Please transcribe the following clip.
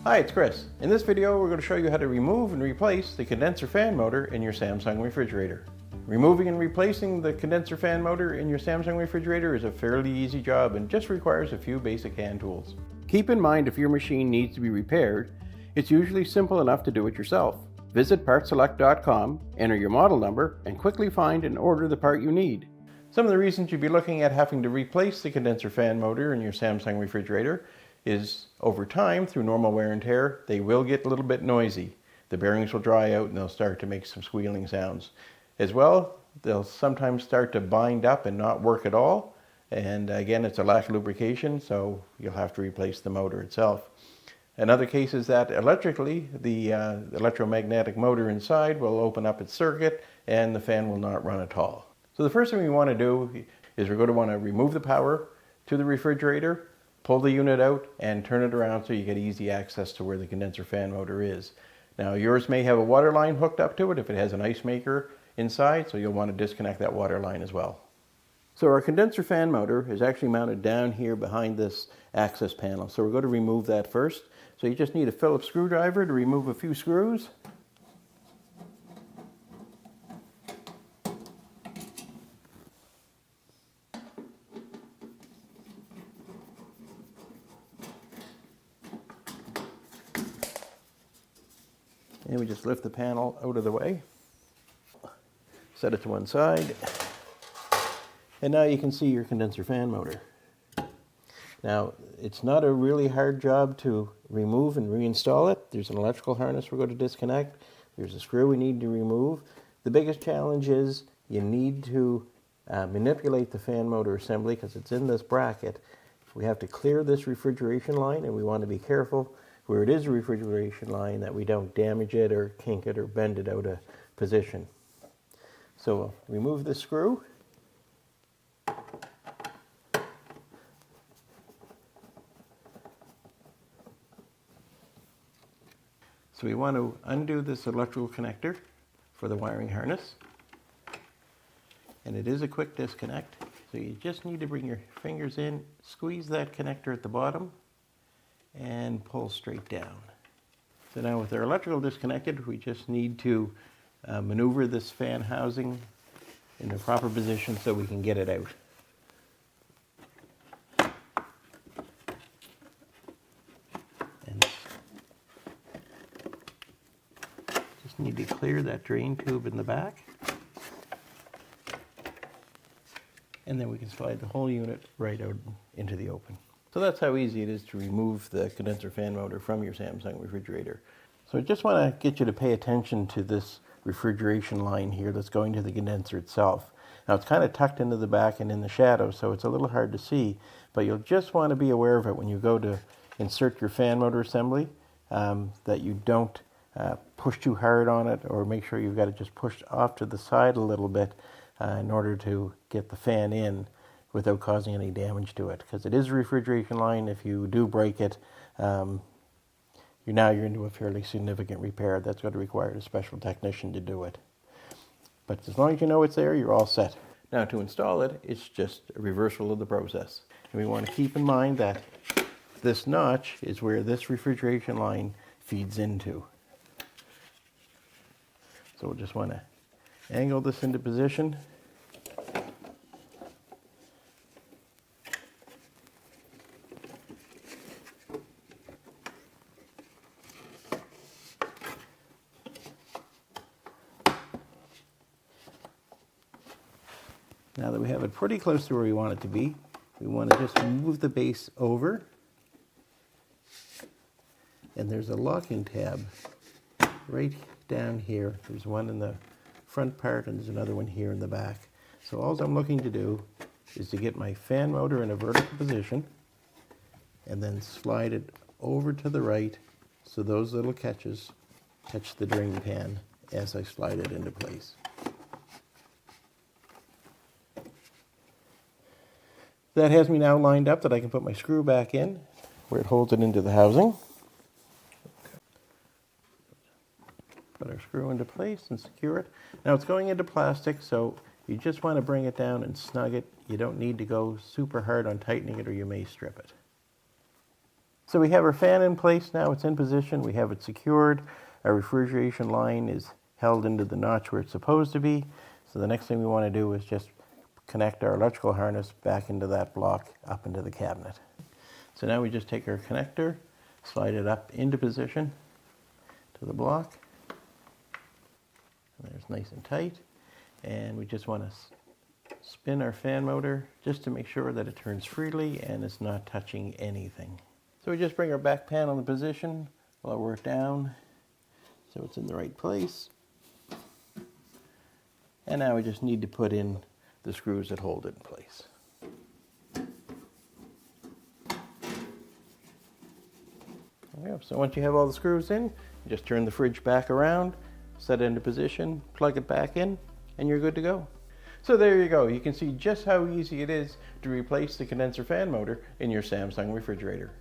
Hi, it's Chris. In this video, we're going to show you how to remove and replace the condenser fan motor in your Samsung refrigerator. Removing and replacing the condenser fan motor in your Samsung refrigerator is a fairly easy job and just requires a few basic hand tools. Keep in mind if your machine needs to be repaired, it's usually simple enough to do it yourself. Visit PartSelect.com, enter your model number, and quickly find and order the part you need. Some of the reasons you'd be looking at having to replace the condenser fan motor in your Samsung refrigerator is over time, through normal wear and tear, they will get a little bit noisy. The bearings will dry out and they'll start to make some squealing sounds. As well, they'll sometimes start to bind up and not work at all. And again, it's a lack of lubrication, so you'll have to replace the motor itself. Another case is that electrically, the electromagnetic motor inside will open up its circuit and the fan will not run at all. So the first thing we want to do is we're going to want to remove the power to the refrigerator, pull the unit out and turn it around so you get easy access to where the condenser fan motor is. Now yours may have a water line hooked up to it if it has an ice maker inside, so you'll want to disconnect that water line as well. So our condenser fan motor is actually mounted down here behind this access panel. So we're going to remove that first. So you just need a Phillips screwdriver to remove a few screws. And we just lift the panel out of the way, set it to one side, and now you can see your condenser fan motor. Now, it's not a really hard job to remove and reinstall it. There's an electrical harness we're going to disconnect. There's a screw we need to remove. The biggest challenge is you need to manipulate the fan motor assembly because it's in this bracket. We have to clear this refrigeration line, and we want to be careful where it is a refrigeration line that we don't damage it or kink it or bend it out of position. So we'll remove the screw. So we want to undo this electrical connector for the wiring harness. And it is a quick disconnect. So you just need to bring your fingers in, squeeze that connector at the bottom, and pull straight down. So now with our electrical disconnected, we just need to maneuver this fan housing in the proper position so we can get it out. And just need to clear that drain tube in the back. And then we can slide the whole unit right out into the open. So that's how easy it is to remove the condenser fan motor from your Samsung refrigerator. So I just want to get you to pay attention to this refrigeration line here that's going to the condenser itself. Now it's kind of tucked into the back and in the shadow, so it's a little hard to see, but you'll just want to be aware of it when you go to insert your fan motor assembly, that you don't push too hard on it, or make sure you've got it just pushed off to the side a little bit in order to get the fan in without causing any damage to it, because it is a refrigeration line. If you do break it, you're into a fairly significant repair. That's going to require a special technician to do it. But as long as you know it's there, you're all set. Now to install it, it's just a reversal of the process. And we want to keep in mind that this notch is where this refrigeration line feeds into. So we'll just want to angle this into position. Now that we have it pretty close to where we want it to be, we want to just move the base over. And there's a locking tab right down here. There's one in the front part and there's another one here in the back. So all I'm looking to do is to get my fan motor in a vertical position and then slide it over to the right so those little catches catch the drain pan as I slide it into place. That has me now lined up that I can put my screw back in where it holds it into the housing. Put our screw into place and secure it. Now it's going into plastic, so you just want to bring it down and snug it. You don't need to go super hard on tightening it or you may strip it. So we have our fan in place now, it's in position, we have it secured. Our refrigeration line is held into the notch where it's supposed to be. So the next thing we want to do is just connect our electrical harness back into that block up into the cabinet. So now we just take our connector, slide it up into position to the block. And there's nice and tight. And we just want to spin our fan motor just to make sure that it turns freely and it's not touching anything. So we just bring our back panel in position, lower it down so it's in the right place. And now we just need to put in the screws that hold it in place. There we go. So once you have all the screws in, you just turn the fridge back around, set it into position, plug it back in, and you're good to go. So there you go. You can see just how easy it is to replace the condenser fan motor in your Samsung refrigerator.